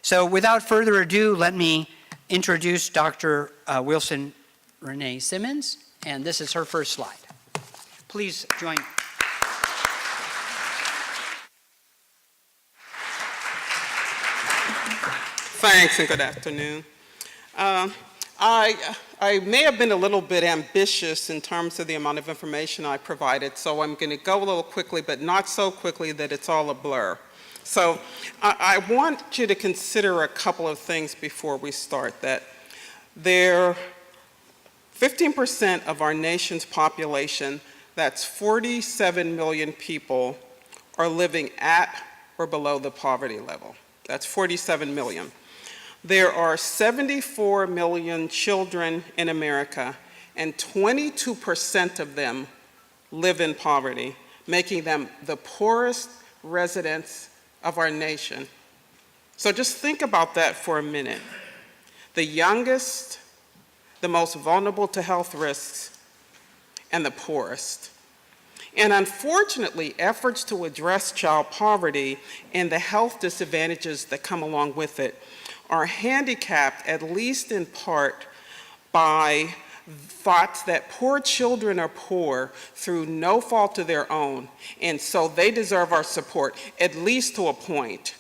So without further ado, let me introduce Dr. Renee Simmons, and this is her first slide. Please join. Thanks and good afternoon. I may have been a little bit ambitious in terms of the amount of information I provided, so I'm going to go a little quickly, but not so quickly that it's all a blur. So I want you to consider a couple of things before we start. That 15% of our nation's population, that's 47 million people, are living at or below the poverty level. That's 47 million. There are 74 million children in America, and 22% of them live in poverty, making them the poorest residents of our nation. So just think about that for a minute. The youngest, the most vulnerable to health risks, and the poorest. And unfortunately, efforts to address child poverty and the health disadvantages that come along with it are handicapped, at least in part, by thoughts that poor children are poor through no fault of their own, and so they deserve our support, at least to a point.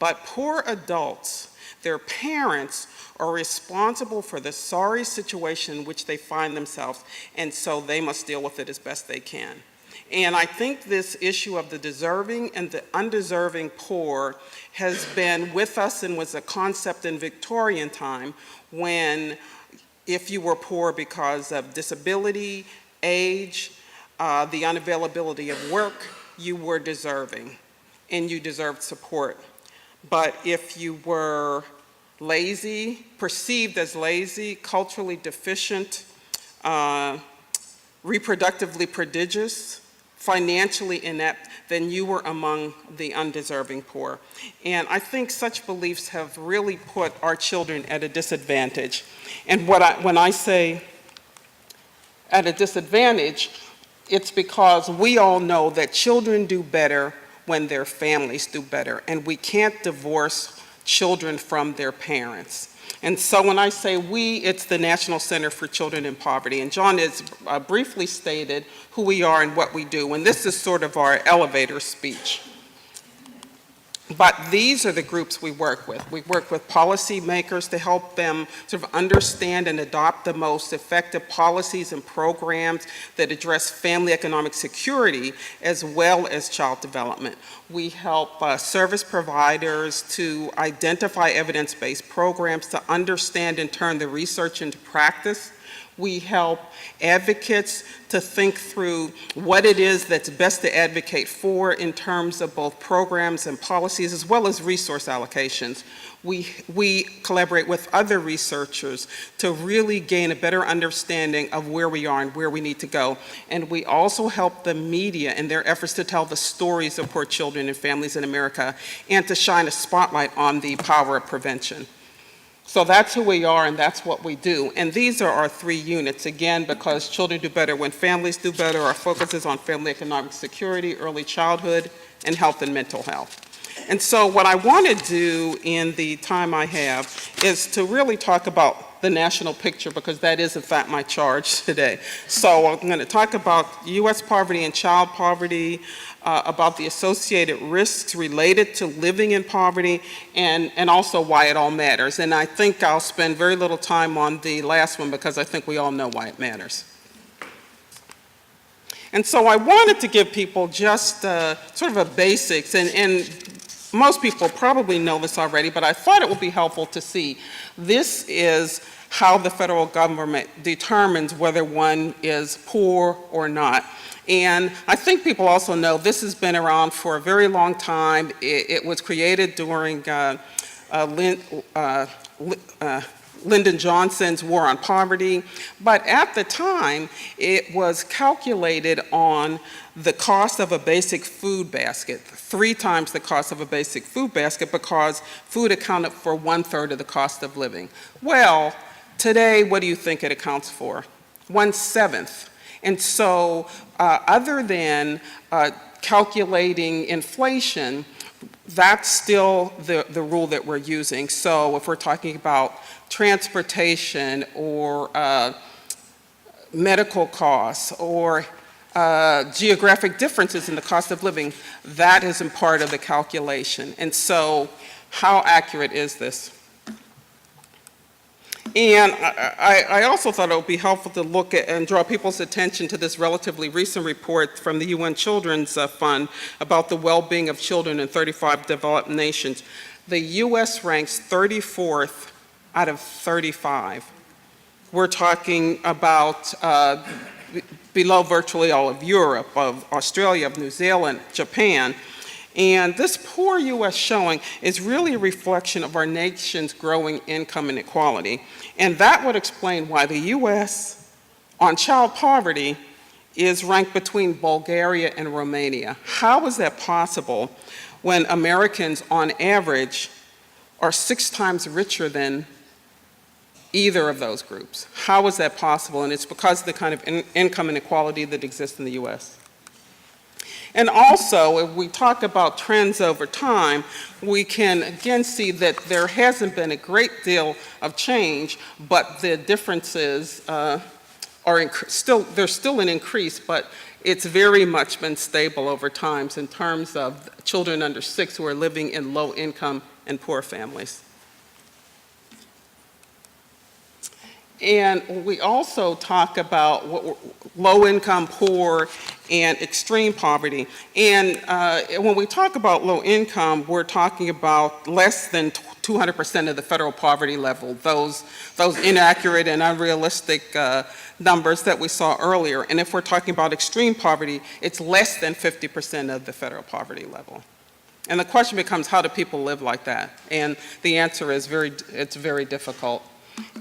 But poor adults, their parents, are responsible for the sorry situation in which they find themselves, and so they must deal with it as best they can. And I think this issue of the deserving and the undeserving poor has been with us and was a concept in Victorian time when if you were poor because of disability, age, the unavailability of work, you were deserving and you deserved support. But if you were lazy, perceived as lazy, culturally deficient, reproductively prodigious, financially inept, then you were among the undeserving poor. And I think such beliefs have really put our children at a disadvantage. And when I say at a disadvantage, it's because we all know that children do better when their families do better, and we can't divorce children from their parents. And so when I say we, it's the National Center for Children in Poverty. And John has briefly stated who we are and what we do. And this is sort of our elevator speech. But these are the groups we work with. We work with policymakers to help them sort of understand and adopt the most effective policies and programs that address family economic security as well as child development. We help service providers to identify evidence-based programs to understand and turn the research into practice. We help advocates to think through what it is that's best to advocate for in terms of both programs and policies as well as resource allocations. We collaborate with other researchers to really gain a better understanding of where we are and where we need to go. And we also help the media in their efforts to tell the stories of poor children and families in America and to shine a spotlight on the power of prevention. So that's who we are and that's what we do. And these are our three units, again, because children do better when families do better. Our focus is on family economic security, early childhood, and health and mental health. And so what I want to do in the time I have is to really talk about the national picture, because that is in fact my charge today. So I'm going to talk about U.S. poverty and child poverty, about the associated risks related to living in poverty, and also why it all matters. And I think I'll spend very little time on the last one because I think we all know why it matters. And so I wanted to give people just sort of a basics, and most people probably know this already, but I thought it would be helpful to see. This is how the federal government determines whether one is poor or not. And I think people also know this has been around for a very long time. It was created during Lyndon Johnson's War on Poverty, but at the time it was calculated on the cost of a basic food basket, 3 times the cost of a basic food basket, because food accounted for 1/3 of the cost of living. Well, today, what do you think it accounts for? 1/7. And so other than calculating inflation, that's still the rule that we're using. So if we're talking about transportation or medical costs or geographic differences in the cost of living, that isn't part of the calculation. And so how accurate is this? And I also thought it would be helpful to look at and draw people's attention to this relatively recent report from the UN Children's Fund about the well-being of children in 35 developed nations. The US ranks 34th out of 35. We're talking about below virtually all of Europe, of Australia, of New Zealand, Japan. And this poor US showing is really a reflection of our nation's growing income inequality. And that would explain why the US on child poverty is ranked between Bulgaria and Romania. How is that possible when Americans on average are 6 times richer than either of those groups? How is that possible? And it's because of the kind of income inequality that exists in the US. And also, if we talk about trends over time, we can again see that there hasn't been a great deal of change, but the differences there's still an increase, but it's very much been stable over time in terms of children under 6 who are living in low income and poor families. And we also talk about low income, poor, and extreme poverty. And when we talk about low income, we're talking about less than 200% of the federal poverty level, those inaccurate and unrealistic numbers that we saw earlier. And if we're talking about extreme poverty, it's less than 50% of the federal poverty level. And the question becomes, how do people live like that? And the answer is it's very difficult.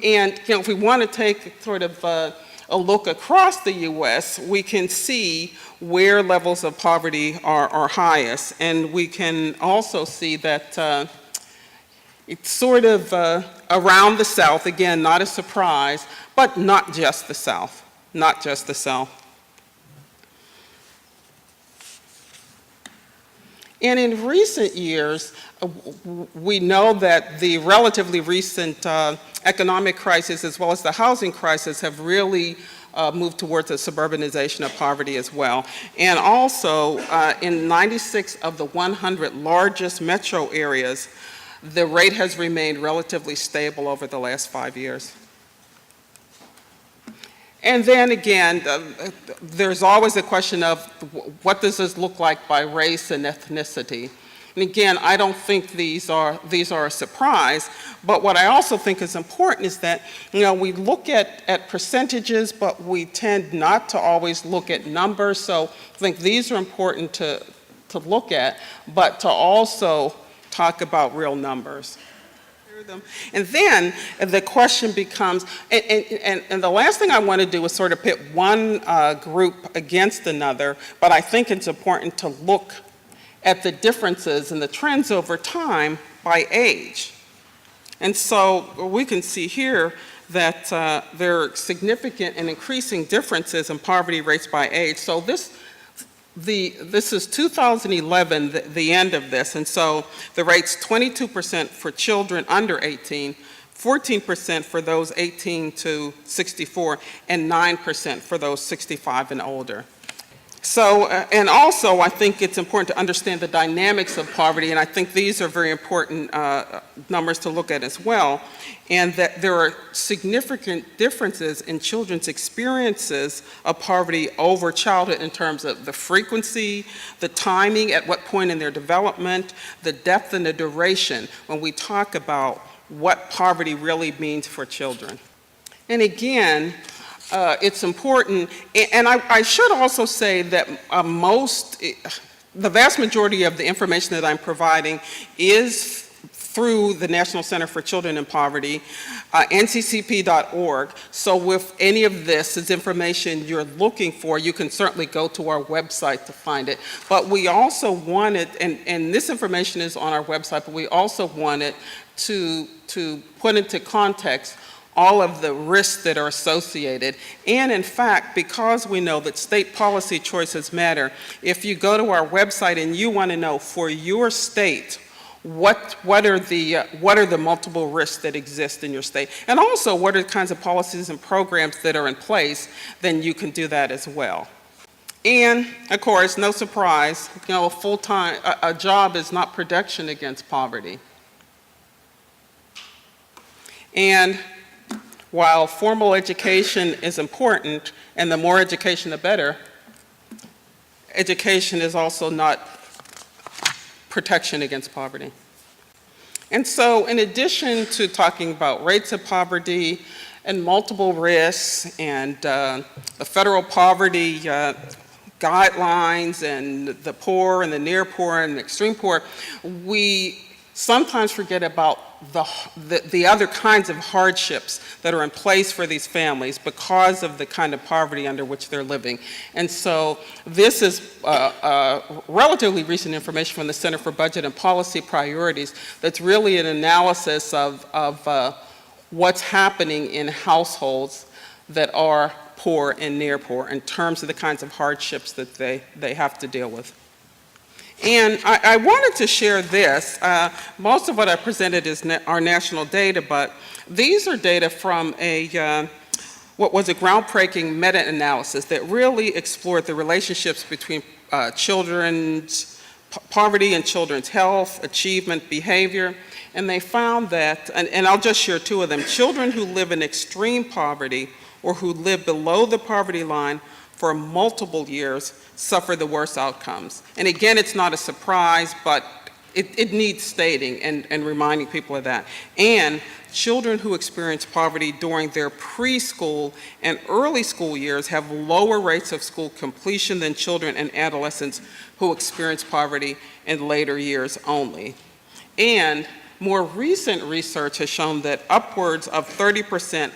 And if we want to take sort of a look across the US, we can see where levels of poverty are highest. And we can also see that it's sort of around the South, again, not a surprise, but not just the South, not just the South. And in recent years, we know that the relatively recent economic crisis as well as the housing crisis have really moved towards a suburbanization of poverty as well. And also, in 96 of the 100 largest metro areas, the rate has remained relatively stable over the last 5 years. And then again, there's always a question of what does this look like by race and ethnicity? And again, I don't think these are a surprise, but what I also think is important is that, we look at percentages, but we tend not to always look at numbers. So I think these are important to look at, but to also talk about real numbers. And then the question becomes, and the last thing I want to do is sort of pit one group against another, but I think it's important to look at the differences and the trends over time by age. And so we can see here that there are significant and increasing differences in poverty rates by age. So this is 2011, the end of this, and so the rate's 22% for children under 18, 14% for those 18 to 64, and 9% for those 65 and older. So, and also I think it's important to understand the dynamics of poverty, and I think these are very important numbers to look at as well, and that there are significant differences in children's experiences of poverty over childhood in terms of the frequency, the timing, at what point in their development, the depth and the duration when we talk about what poverty really means for children. And again, it's important, and I should also say that the vast majority of the information that I'm providing is through the National Center for Children in Poverty, nccp.org. So if any of this is information you're looking for, you can certainly go to our website to find it. But we also wanted, and this information is on our website, but we also wanted to put into context all of the risks that are associated. And in fact, because we know that state policy choices matter, if you go to our website and you want to know for your state, what are the multiple risks that exist in your state, and also what are the kinds of policies and programs that are in place, then you can do that as well. And of course, no surprise, a job is not protection against poverty. And while formal education is important, and the more education the better, education is also not protection against poverty. And so in addition to talking about rates of poverty and multiple risks and the federal poverty guidelines and the poor and the near poor and the extreme poor, we sometimes forget about the other kinds of hardships that are in place for these families because of the kind of poverty under which they're living. And so this is relatively recent information from the Center for Budget and Policy Priorities that's really an analysis of what's happening in households that are poor and near poor in terms of the kinds of hardships that they have to deal with. And I wanted to share this. Most of what I presented is our national data, but these are data from what was a groundbreaking meta-analysis that really explored the relationships between children's poverty and children's health, achievement, behavior. And they found that, and I'll just share two of them, children who live in extreme poverty or who live below the poverty line for multiple years suffer the worst outcomes. And again, it's not a surprise, but it needs stating and reminding people of that. And children who experience poverty during their preschool and early school years have lower rates of school completion than children and adolescents who experience poverty in later years only. And more recent research has shown that upwards of 30%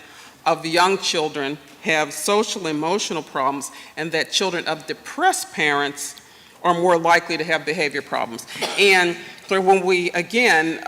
of young children have social emotional problems, and that children of depressed parents are more likely to have behavior problems. And so when we, again,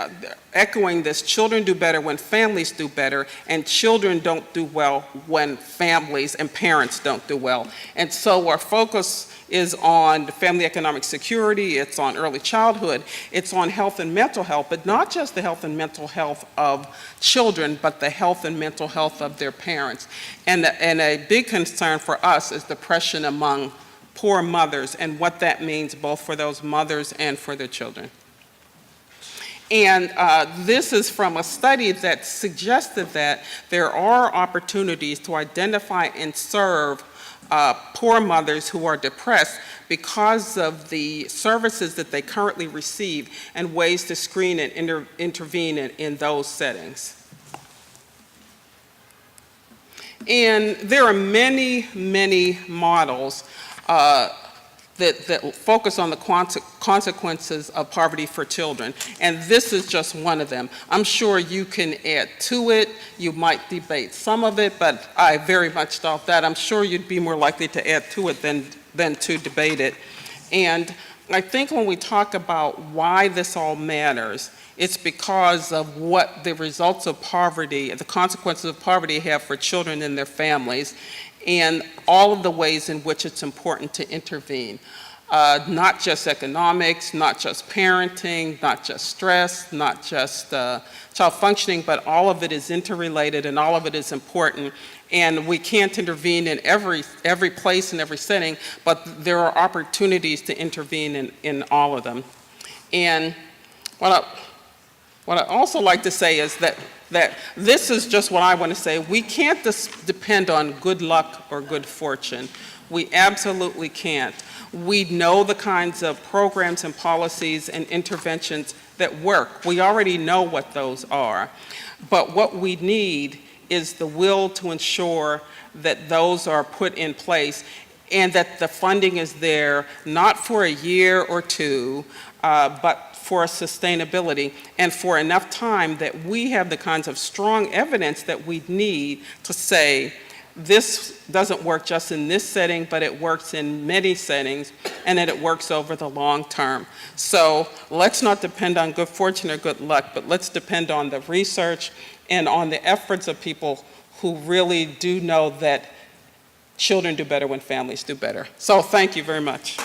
echoing this, children do better when families do better, and children don't do well when families and parents don't do well. And so our focus is on family economic security, it's on early childhood, it's on health and mental health, but not just the health and mental health of children, but the health and mental health of their parents. And a big concern for us is depression among poor mothers and what that means both for those mothers and for their children. And this is from a study that suggested that there are opportunities to identify and serve poor mothers who are depressed because of the services that they currently receive and ways to screen and intervene in those settings. And there are many, many models that focus on the consequences of poverty for children, and this is just one of them. I'm sure you can add to it, you might debate some of it, but I very much doubt that. I'm sure you'd be more likely to add to it than to debate it. And I think when we talk about why this all matters, it's because of what the results of poverty, the consequences of poverty have for children and their families, and all of the ways in which it's important to intervene. Not just economics, not just parenting, not just stress, not just child functioning, but all of it is interrelated and all of it is important. And we can't intervene in every place and every setting, but there are opportunities to intervene in all of them. And what I also like to say is that this is just what I want to say. We can't depend on good luck or good fortune. We absolutely can't. We know the kinds of programs and policies and interventions that work. We already know what those are. But what we need is the will to ensure that those are put in place and that the funding is there, not for a year or two, but for sustainability and for enough time that we have the kinds of strong evidence that we need to say this doesn't work just in this setting, but it works in many settings, and that it works over the long term. So let's not depend on good fortune or good luck, but let's depend on the research and on the efforts of people who really do know that children do better when families do better. So thank you very much.